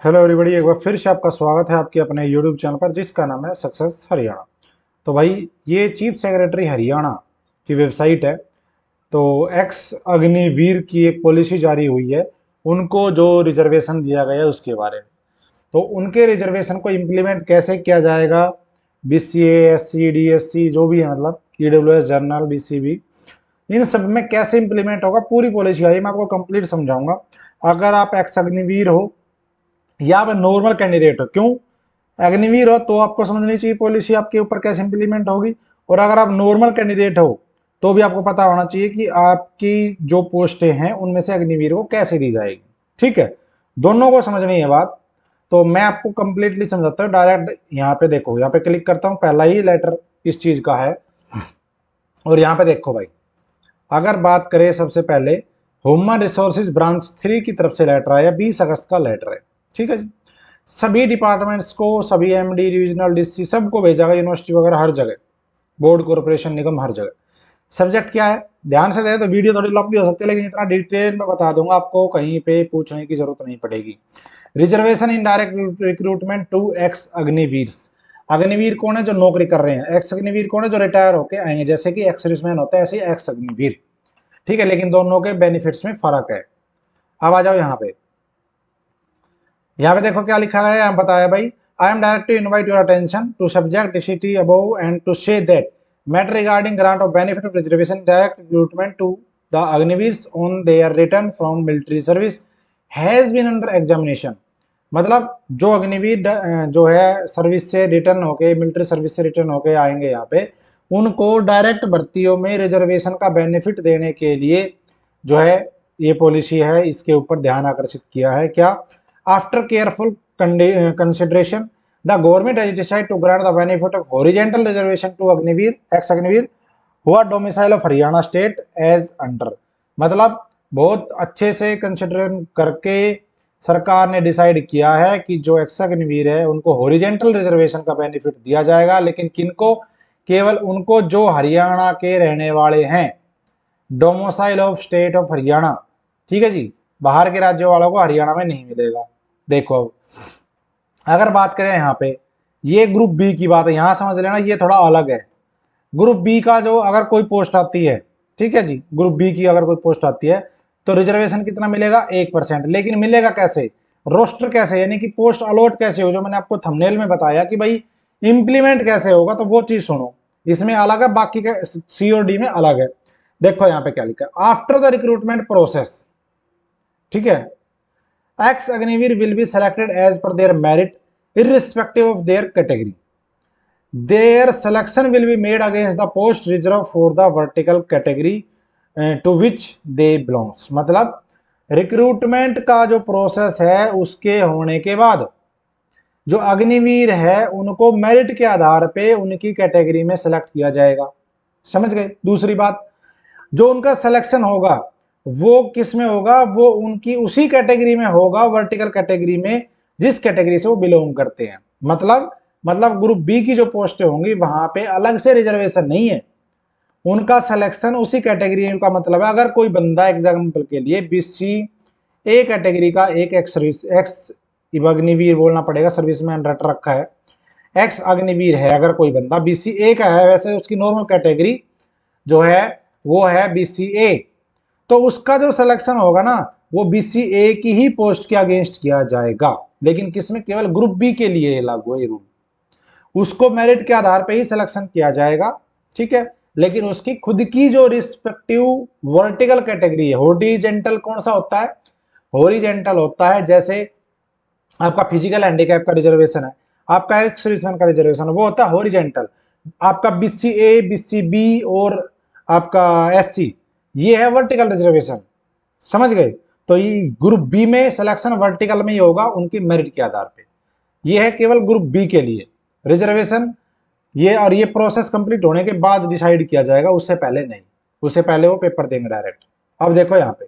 Hello everybody, एक बार फिर से आपका स्वागत है आपके अपने यूट्यूब चैनल पर जिसका नाम है सक्सेस हरियाणा। तो भाई, ये चीफ सेक्रेटरी हरियाणा की वेबसाइट है। तो एक्स अग्निवीर की एक पॉलिसी जारी हुई है, उनको जो रिजर्वेशन दिया गया है उसके बारे में। तो उनके रिजर्वेशन को इम्प्लीमेंट कैसे किया जाएगा, बीसीए, एससी, डीएससी जो भी है, मतलब ईडब्ल्यूएस, जनरल, बीसीबी, इन सब में कैसे इंप्लीमेंट होगा, पूरी पॉलिसी आई मैं आपको कंप्लीट समझाऊंगा। अगर आप एक्स अग्निवीर हो या आप नॉर्मल कैंडिडेट हो, क्यों अग्निवीर हो तो आपको समझनी चाहिए पॉलिसी आपके ऊपर कैसे इंप्लीमेंट होगी। और अगर आप नॉर्मल कैंडिडेट हो तो भी आपको पता होना चाहिए कि आपकी जो पोस्टें हैं उनमें से अग्निवीर को कैसे दी जाएगी। ठीक है, दोनों को समझनी है बात। तो मैं आपको कंप्लीटली समझाता हूँ डायरेक्ट। यहाँ पे देखो, यहाँ पे क्लिक करता हूँ, पहला ही लेटर इस चीज का है। और यहाँ पे देखो भाई, अगर बात करें सबसे पहले ह्यूमन रिसोर्सेज ब्रांच 3 की तरफ से लेटर आया, 20 अगस्त का लेटर है। ठीक है जी, सभी डिपार्टमेंट्स को, सभी एमडी, रीजनल डीसी सबको भेजा गया, यूनिवर्सिटी वगैरह हर जगह, बोर्ड, कॉर्पोरेशन, निगम, हर जगह। सब्जेक्ट क्या है, ध्यान से दे तो वीडियो थोड़ी लंबी हो सकती है, लेकिन इतना डिटेल में बता दूंगा आपको, कहीं पे पूछने की जरूरत नहीं पड़ेगी। Reservation in direct recruitment to ex Agniveer. Agniveer कौन है, जो नौकरी कर रहे हैं। एक्स अग्निवीर कौन है, जो रिटायर होके आएंगे, जैसे कि एक्स सर्विसमैन होता है ऐसे एक्स अग्निवीर। ठीक है, लेकिन दोनों के बेनिफिट्स में फर्क है। अब आ जाओ यहाँ पे, यहाँ पे देखो क्या लिखा है, यहाँ बताया भाई, I am directed to invite your attention to subject cited above and to say that matter regarding grant of benefit of reservation direct recruitment to the Agniveers on their return from military service has been under examination. मतलब जो अग्निवीर जो है service से return होके, military service से return होके आएंगे यहाँ पे, उनको डायरेक्ट भर्तियों में रिजर्वेशन का बेनिफिट देने के लिए जो है ये पॉलिसी है, इसके ऊपर ध्यान आकर्षित किया है। क्या, after careful consideration the government has decided to grant the benefit of horizontal reservation to Agniveer, ex Agniveer who are domicile of Haryana state as under. मतलब बहुत अच्छे से कंसिडर करके सरकार ने डिसाइड किया है कि जो एक्स अग्निवीर है उनको हॉरिजॉन्टल रिजर्वेशन का बेनिफिट दिया जाएगा, लेकिन किनको, केवल उनको जो हरियाणा के रहने वाले हैं, domicile of state of Haryana. ठीक है जी, बाहर के राज्यों वालों को हरियाणा में नहीं मिलेगा। देखो अब अगर बात करें यहाँ पे, ये ग्रुप बी की बात है, यहां समझ लेना ये थोड़ा अलग है। ग्रुप बी का जो अगर कोई पोस्ट आती है, ठीक है जी, ग्रुप बी की अगर कोई पोस्ट आती है तो रिजर्वेशन कितना मिलेगा, 1%। लेकिन मिलेगा कैसे, रोस्टर कैसे, यानी कि पोस्ट अलॉट कैसे हो, जो मैंने आपको थंबनेल में बताया कि भाई इंप्लीमेंट कैसे होगा, तो वो चीज सुनो। इसमें अलग है, बाकी का सी और डी में अलग है। देखो यहाँ पे क्या लिखा है, आफ्टर द रिक्रूटमेंट प्रोसेस, ठीक है, ex Agniveer will be selected as per their merit irrespective of their category. Their selection will be made against the post reserved for the vertical category to which they belongs. मतलब recruitment का जो process है उसके होने के बाद जो अग्निवीर है उनको मेरिट के आधार पे उनकी कैटेगरी में सेलेक्ट किया जाएगा। समझ गए। दूसरी बात, जो उनका सिलेक्शन होगा वो किस में होगा, वो उनकी उसी कैटेगरी में होगा, वर्टिकल कैटेगरी में, जिस कैटेगरी से वो बिलोंग करते हैं। मतलब ग्रुप बी की जो पोस्टें होंगी वहां पे अलग से रिजर्वेशन नहीं है, उनका सिलेक्शन उसी कैटेगरी का। मतलब है अगर कोई बंदा एग्जाम्पल के लिए बीसी ए कैटेगरी का एक एक्स अग्निवीर बोलना पड़ेगा, सर्विसमैन रट रखा है, एक्स अग्निवीर है, अगर कोई बंदा बीसी ए का है, वैसे उसकी नॉर्मल कैटेगरी जो है वो है बीसीए, तो उसका जो सिलेक्शन होगा ना वो बीसीए की ही पोस्ट के अगेंस्ट किया जाएगा। लेकिन किसमें, केवल ग्रुप बी के लिए लागू है ये रूल, उसको मेरिट के आधार पे ही सिलेक्शन किया जाएगा। ठीक है, लेकिन उसकी खुद की जो रिस्पेक्टिव वर्टिकल कैटेगरी है, हॉरिजेंटल कौन सा होता है, हॉरिजेंटल होता है, जैसे आपका फिजिकल हैंडीकैप का रिजर्वेशन है, आपका एक्स सर्विसमैन का रिजर्वेशन है, वो होता है हॉरिजेंटल। आपका बीसीए, बीसीबी और आपका एससी, ये है वर्टिकल रिजर्वेशन। समझ गए। तो ये ग्रुप बी में सिलेक्शन वर्टिकल में ही होगा उनकी मेरिट के आधार पे। ये है केवल ग्रुप बी के लिए रिजर्वेशन, ये और ये प्रोसेस कंप्लीट होने के बाद डिसाइड किया जाएगा, उससे पहले नहीं, उससे पहले वो पेपर देंगे डायरेक्ट। अब देखो यहाँ पे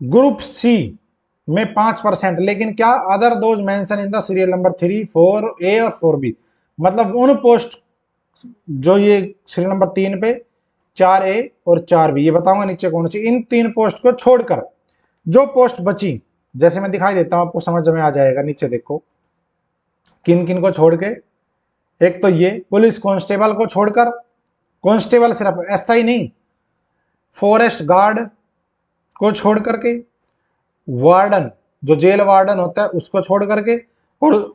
ग्रुप सी में 5%, लेकिन क्या, other those mention in the serial number 3, 4A और 4B। मतलब उन पोस्ट जो ये सीरियल नंबर 3 पे, 4A और 4B, ये बताऊंगा नीचे कौन सी, इन 3 पोस्ट को छोड़कर जो पोस्ट बची जैसे मैं दिखाई देता हूं, आपको समझ में आ जाएगा। नीचे देखो किन किन को छोड़ के, एक तो ये पुलिस कांस्टेबल को छोड़कर, कांस्टेबल सिर्फ एसआई नहीं, फॉरेस्ट गार्ड को छोड़ करके, वार्डन जो जेल वार्डन होता है उसको छोड़ करके, और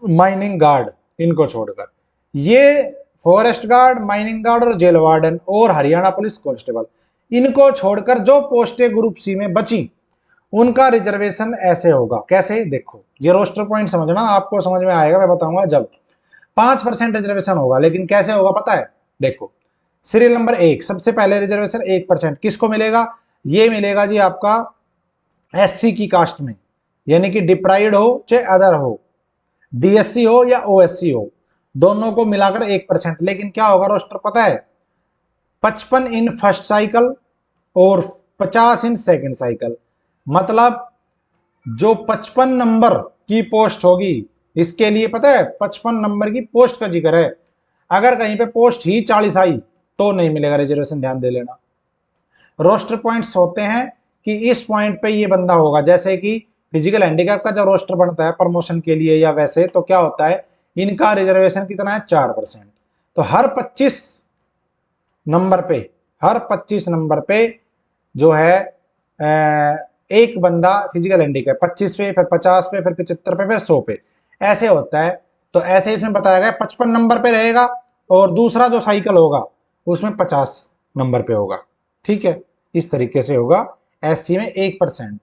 माइनिंग गार्ड इनको छोड़कर, ये फॉरेस्ट गार्ड, माइनिंग गार्ड और जेल वार्डन और हरियाणा पुलिस कांस्टेबल, इनको छोड़कर जो पोस्टें ग्रुप सी में बची उनका रिजर्वेशन ऐसे होगा। कैसे? देखो ये रोस्टर पॉइंट समझना, आपको समझ में आएगा, मैं बताऊंगा जब। 5% रिजर्वेशन होगा, लेकिन कैसे होगा पता है? देखो सीरियल नंबर 1 सबसे पहले रिजर्वेशन 1% किसको मिलेगा? ये मिलेगा जी आपका एससी की कास्ट में, यानी कि डिप्राइव्ड हो चाहे अदर हो, डीएससी हो या ओएससी हो, दोनों को मिलाकर 1%। लेकिन क्या होगा रोस्टर पता है? 55 इन फर्स्ट साइकिल और 50 इन सेकंड साइकिल। मतलब जो 55 नंबर की पोस्ट होगी, इसके लिए पता है 55 नंबर की पोस्ट का जिक्र है। अगर कहीं पे पोस्ट ही 40 आई तो नहीं मिलेगा रिजर्वेशन, ध्यान दे लेना। रोस्टर पॉइंट्स होते हैं कि इस पॉइंट पे ये बंदा होगा, जैसे कि फिजिकल हैंडीकैप का जब रोस्टर बनता है प्रमोशन के लिए या वैसे, तो क्या होता है इनका रिजर्वेशन कितना है? 4%। तो हर 25 नंबर पे, हर 25 नंबर पे जो है एक बंदा फिजिकल हैंडीकैप, 25 पे, फिर 50 पे, फिर 75 पे, फिर 100 पे, ऐसे होता है। तो ऐसे इसमें बताया गया 55 नंबर पे रहेगा, और दूसरा जो साइकिल होगा उसमें 50 नंबर पे होगा। ठीक है, इस तरीके से होगा एससी में 1%।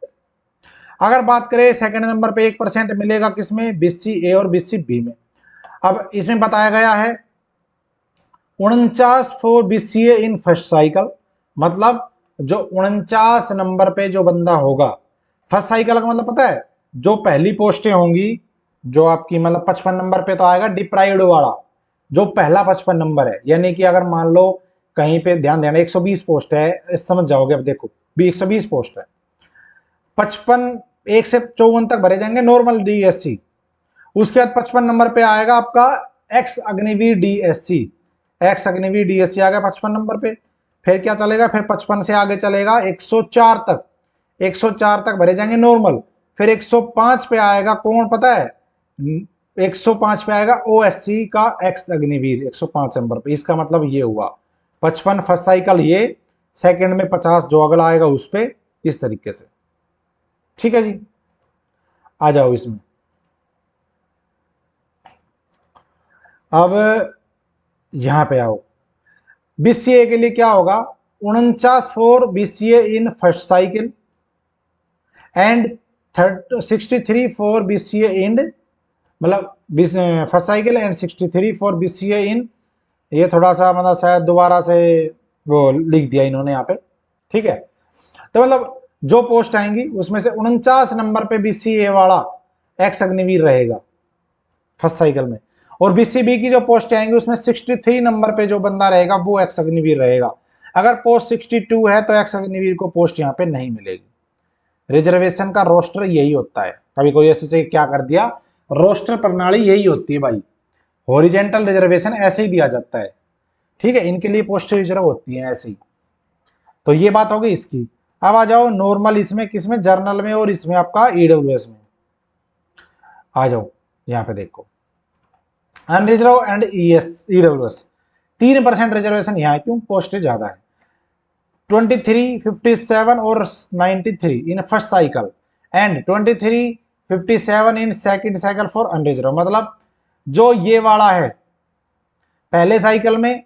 अगर बात करें सेकंड नंबर पे 1% मिलेगा किसमें? बीसी ए और बीसी बी में। अब इसमें बताया गया है 49 for BCA in first cycle, मतलब जो 49 नंबर पे जो बंदा होगा फर्स्ट साइकिल का, मतलब पता है जो पहली पोस्टें होंगी जो आपकी, मतलब 55 नंबर पे तो आएगा डिप्राइव्ड वाला, जो पहला 55 नंबर है। यानी कि अगर मान लो कहीं पे, ध्यान देना 120 पोस्ट है, समझ जाओगे। अब देखो 120 पोस्ट है, 55 1 से 54 तक भरे जाएंगे नॉर्मल डीएससी। उसके बाद 55 नंबर पे आएगा आपका ex Agniveer DSC, ex Agniveer DSC आ गया 55 नंबर पे। फिर क्या चलेगा? फिर 55 से आगे चलेगा 104 तक, 104 तक भरे जाएंगे नॉर्मल। फिर 105 पे आएगा कौन पता है? 105 पे आएगा ओएससी का एक्स अग्निवीर, 105 नंबर पे। इसका मतलब ये हुआ 55 फर्स्ट साइकिल, ये सेकंड में 50 जो अगला आएगा उस पे, इस तरीके से। ठीक है जी, आ जाओ इसमें। अब यहां पे आओ, बीसीए के लिए क्या होगा? 49 for BCA in first cycle and 63 for BCA in, मतलब first cycle and 63 for BCA in, ये थोड़ा सा मतलब शायद दोबारा से वो लिख दिया इन्होंने यहाँ पे। ठीक है, तो मतलब जो पोस्ट आएंगी उसमें से 49 नंबर पे बीसीए वाला एक्स अग्निवीर रहेगा फर्स्ट साइकिल में, और बीसीबी की जो पोस्ट आएंगी उसमें 63 नंबर पे जो बंदा रहेगा वो एक्स अग्निवीर रहेगा। अगर पोस्ट 62 है तो एक्स अग्निवीर को पोस्ट यहाँ पे नहीं मिलेगी। रिजर्वेशन का रोस्टर यही होता है। कभी कोई ऐसे क्या कर दिया, रोस्टर प्रणाली यही होती है भाई, हॉरिजेंटल रिजर्वेशन ऐसे ही दिया जाता है। ठीक है, इनके लिए पोस्ट रिजर्व होती है ऐसे ही। तो ये बात होगी इसकी। अब आ जाओ नॉर्मल, इसमें किसमें? जर्नल में और इसमें आपका ईडब्ल्यूएस में। आ जाओ यहाँ पे देखो, अनरिजर्व एंड ईडब्ल्यूएस 3% रिजर्वेशन यहाँ है, क्यों? पोस्ट ज्यादा है। 23, 57 और 93 in first cycle and 23, 57 in second cycle for unreserved. मतलब जो ये वाला है पहले साइकिल में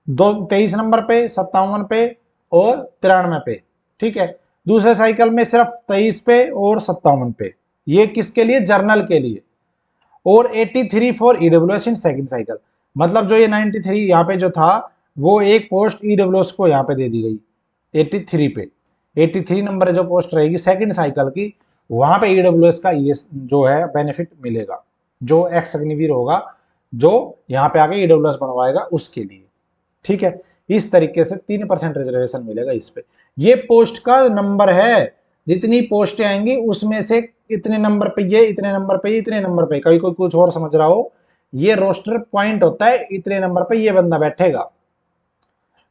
23 नंबर पे, 57 पे और 93 पे। ठीक है, दूसरे साइकिल में सिर्फ 23 पे और 57 पे। ये किसके लिए? जर्नल के लिए। और 83 for EWS in second cycle. मतलब जो ये 93 यहाँ पे जो था, वो एक पोस्ट ईडब्ल्यूएस को यहाँ पे दे दी गई 83 पे। 83 नंबर जो पोस्ट रहेगी सेकंड साइकिल की, वहां पे ईडब्ल्यूएस का ये जो है बेनिफिट मिलेगा, जो एक्स अग्निवीर होगा जो यहाँ पे आके ईडब्ल्यूएस बनवाएगा उसके लिए। ठीक है, इस तरीके से 3% रिजर्वेशन मिलेगा इस पे। ये पोस्ट का नंबर है, जितनी पोस्टें आएंगी उसमें से इतने नंबर पे ये, इतने नंबर पे ये, इतने नंबर पे। कहीं कोई कुछ और समझ रहा हो, ये रोस्टर पॉइंट होता है, इतने नंबर पे ये बंदा बैठेगा।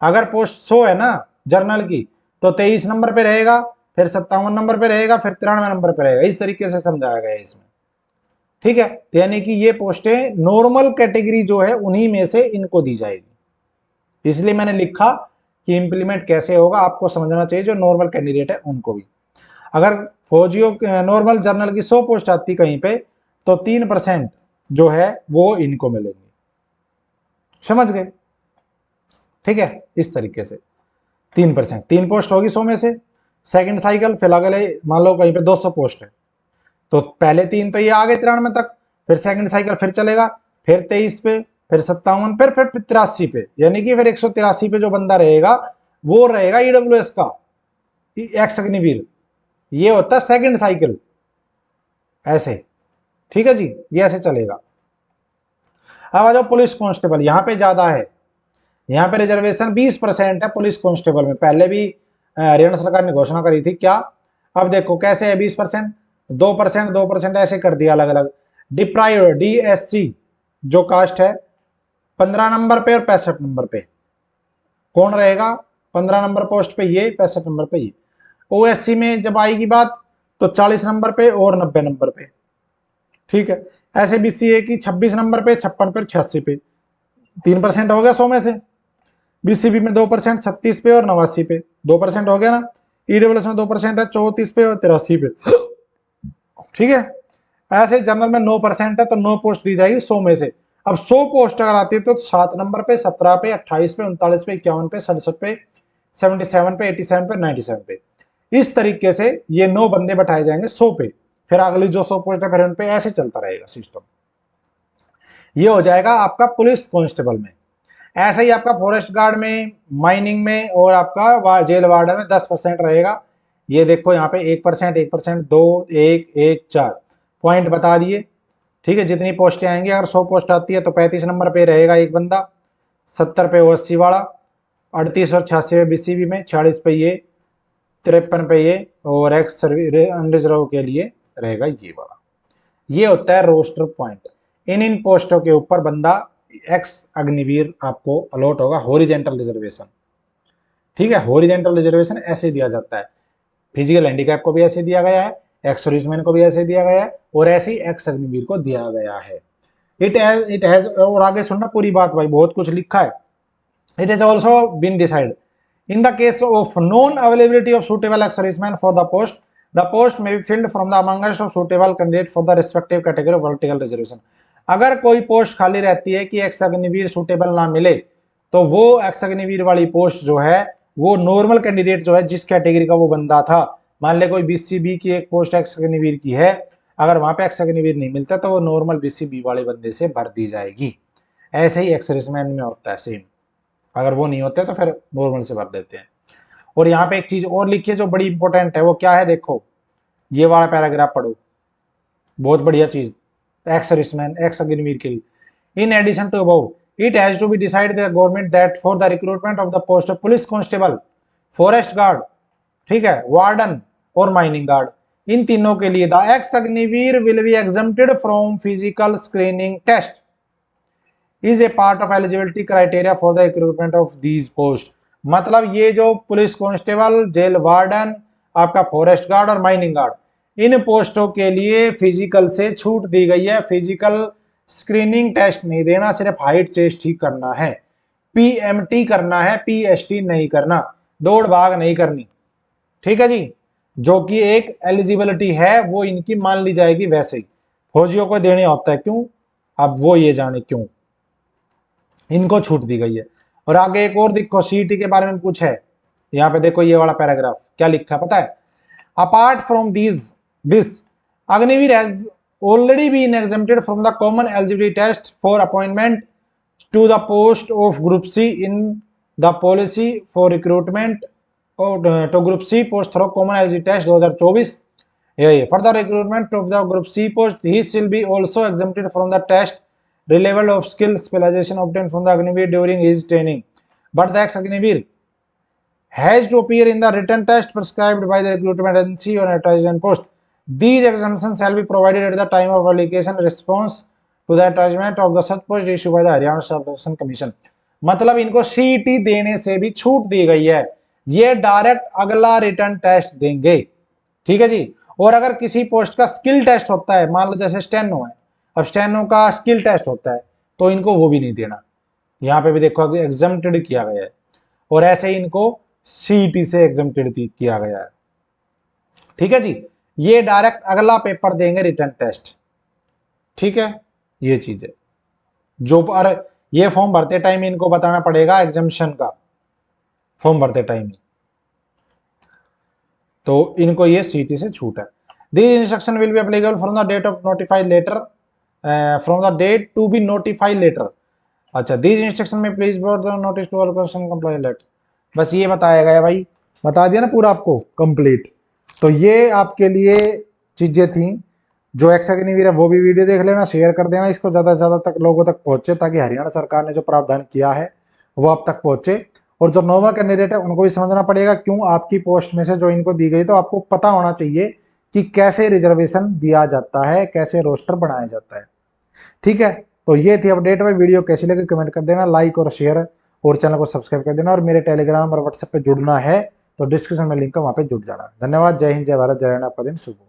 अगर पोस्ट 100 है ना जर्नल की, तो 23 नंबर पे रहेगा, फिर 57 नंबर पे रहेगा, फिर 93 नंबर पे रहेगा। इस तरीके से समझाया गया है इसमें, ठीक है। तो यानी कि ये पोस्टें नॉर्मल कैटेगरी जो है उन्हीं में से इनको दी जाएगी। इसलिए मैंने लिखा कि इंप्लीमेंट कैसे होगा, आपको समझना चाहिए जो नॉर्मल कैंडिडेट है उनको भी। अगर फौजियों नॉर्मल जर्नल की 100 पोस्ट आती कहीं पे, तो 3% जो है वो इनको मिलेंगे, समझ गए, ठीक है। इस तरीके से 3%, 3 पोस्ट होगी 100 में से। सेकंड साइकिल फिर अगले मान लो कहीं पे 200 पोस्ट है, तो पहले 3 तो ये आ गए 93 तक, फिर सेकंड साइकिल फिर चलेगा, फिर 23 पे, फिर 57, फिर 83 पे, यानी कि फिर 183 पे जो बंदा रहेगा वो रहेगा ईडब्ल्यूएस का एक्स अग्निवीर। ये होता है सेकंड साइकिल, ऐसे, ठीक है जी, ये ऐसे चलेगा। अब आ जाओ पुलिस कांस्टेबल, यहाँ पे ज्यादा है, यहाँ पे रिजर्वेशन 20% है पुलिस कांस्टेबल में। पहले भी हरियाणा सरकार ने घोषणा करी थी क्या, अब देखो कैसे है 20%, 2%, 2% ऐसे कर दिया अलग अलग। डिप्राइव डीएससी जो कास्ट है 15 नंबर पे और 65 नंबर पे कौन रहेगा, 15 नंबर पोस्ट पे ये, 65 नंबर पे ये। ओएससी में जब आएगी बात तो 40 नंबर पे और 90 नंबर पे, ठीक है। ऐसे बीसीए की 26 नंबर पे, 56 पे, 86 पे, 3% हो गया 100 में से। बीसीबी में 2% 36 पे और 89 पे, 2% हो गया ना। ईडब्ल्यूएस में 2% है 34 पे और 83 पे, ठीक है। ऐसे जनरल में 9% है तो 9 पोस्ट दी जाएगी 100 में से। अब 100 पोस्ट अगर आती है तो 7 नंबर पे, 17 पे, 28 पे, 39 पे, 51 पे, 67 पे, 77 पे, 87 पे, 97 पे, इस तरीके से ये 9 बंदे बैठाए जाएंगे 100 पे। फिर अगली जो 100 पोस्ट है फिर उन पे ऐसे चलता रहेगा सिस्टम। ये हो जाएगा आपका पुलिस कांस्टेबल में। ऐसा ही आपका फॉरेस्ट गार्ड में, माइनिंग में और आपका जेल वार्डन में 10% रहेगा। ये देखो यहाँ पे 1%, 1%, 2, 1, 1, 4 पॉइंट बता दिए, ठीक है। जितनी पोस्टें आएंगी, अगर 100 पोस्ट आती है तो 35 नंबर पे रहेगा एक बंदा, 70 पे ओएससी वाला, 38 और 86 पे बीसीबी में, 46 पे ये, 53 पे ये, और एक्स अनरिजर्व के लिए रहेगा ये वाला। ये होता है रोस्टर पॉइंट। इन पोस्टों के ऊपर बंदा एक्स अग्निवीर आपको अलॉट होगा, हॉरिजेंटल रिजर्वेशन, ठीक है। हॉरिजेंटल रिजर्वेशन ऐसे दिया जाता है, फिजिकल हैंडीकैप को भी ऐसे दिया गया है, एक्स सर्विसमैन को भी ऐसे दिया गया है, और ऐसे ही एक्स अग्निवीर को दिया गया है। इट हैज और आगे सुनना पूरी बात भाई, बहुत कुछ लिखा है। It has also been decide in the case of non availability of suitable ex-serviceman for the post may be filled from the amongst of suitable candidate for the respective category of vertical reservation। अगर कोई post खाली रहती है कि x Agniveer suitable ना मिले, तो वो एक्स अग्निवीर वाली पोस्ट जो है वो नॉर्मल कैंडिडेट जो है जिस कैटेगरी का वो बंदा था, मान ले कोई बीसीबी की एक पोस्ट एक्स अग्निवीर की है, अगर वहां पे एक्स अग्निवीर नहीं मिलता तो वो नॉर्मल बीसीबी वाले बंदे से भर दी जाएगी। ऐसे ही एक्स सर्विसमैन में होता है सेम, अगर वो नहीं होते तो फिर नॉर्मल से भर देते हैं। और यहाँ पे एक चीज और लिखी है जो बड़ी इंपॉर्टेंट है, वो क्या है देखो, ये वाला पैराग्राफ पढ़ो, बहुत बढ़िया चीज, एक्स सर्विसमैन, एक्स अग्निवीर के लिए। In addition to above it has to be decide the government that for the recruitment of the post of police constable, forest guard, ठीक है, वार्डन और माइनिंग गार्ड, इन तीनों के लिए the ex Agniveer will be exempted from physical screening test is a part of eligibility criteria for the recruitment of these post. मतलब ये जो police constable, jail warden, आपका फॉरेस्ट गार्ड और माइनिंग गार्ड, इन पोस्टों के लिए फिजिकल से छूट दी गई है। फिजिकल स्क्रीनिंग टेस्ट नहीं देना, सिर्फ हाइट चेस्ट ही करना है, पीएमटी करना है, पीएसटी नहीं करना, दौड़ भाग नहीं करनी, ठीक है जी। जो कि एक एलिजिबिलिटी है वो इनकी मान ली जाएगी, वैसे ही फौजियों को देने होता है, क्यों, अब वो ये जाने क्यों इनको छूट दी गई है। और आगे एक और देखो सीईटी के बारे में कुछ है, यहाँ पे देखो ये वाला पैराग्राफ क्या लिखा है पता है, apart from this Agniveer has already been exempted from the common eligibility test for appointment to the post of group C in the policy for recruitment to group C post through common eligibility test 2024। Further recruitment of the group C post he will be also exempted from the test level of skill specialization obtained from the Agniveer during his training, but the ex-Agniveer has to appear in the written test prescribed by the recruitment agency on attachment post. These exemptions shall be provided at the time of application response to the attachment of the such post issued by the Haryana Selection Commission। मतलब इनको CET देने से भी छूट दी गई है, ये direct अगला रिटर्न टेस्ट देंगे, ठीक है जी। और अगर किसी पोस्ट का स्किल टेस्ट होता है, मान लो जैसे स्टेनो है, अब स्टेनो का स्किल टेस्ट होता है, तो इनको वो भी नहीं देना। यहाँ पे भी देखो एग्जम्प्टेड किया गया है, और ऐसे ही इनको सीईटी से एग्जम्प्टेड किया गया है, ठीक है जी। ये डायरेक्ट अगला पेपर देंगे रिटर्न टेस्ट, ठीक है, ये चीज है। जो पर ये फॉर्म भरते टाइम इनको बताना पड़ेगा एग्जामिशन का, फॉर्म भरते टाइम ही, तो इनको ये सीटी से छूट है। This instruction will be applicable from the date of notified letter, from the date to be notified letter. अच्छा, दिस इंस्ट्रक्शन में please board the notice to all question comply letter. बस ये बताया गया भाई, बता दिया ना पूरा आपको कंप्लीट। तो ये आपके लिए चीजें थी। जो एक्स अग्निवीर है वो भी वीडियो देख लेना, शेयर कर देना इसको, ज्यादा से ज्यादा तक लोगों तक पहुंचे, ताकि हरियाणा सरकार ने जो प्रावधान किया है वो आप तक पहुंचे। और जो नोवा कैंडिडेट है उनको भी समझना पड़ेगा क्यों आपकी पोस्ट में से जो इनको दी गई, तो आपको पता होना चाहिए कि कैसे रिजर्वेशन दिया जाता है, कैसे रोस्टर बनाया जाता है, ठीक है। तो ये थी अपडेट भाई। वीडियो कैसी लगी कमेंट कर देना, लाइक और शेयर, और चैनल को सब्सक्राइब कर देना। और मेरे टेलीग्राम और व्हाट्सएप पे जुड़ना है तो डिस्क्रिप्शन में लिंक है, वहां पे जुड़ जाना। धन्यवाद। जय हिंद, जय भारत, जय हरियाणा। आपका दिन शुभ हो।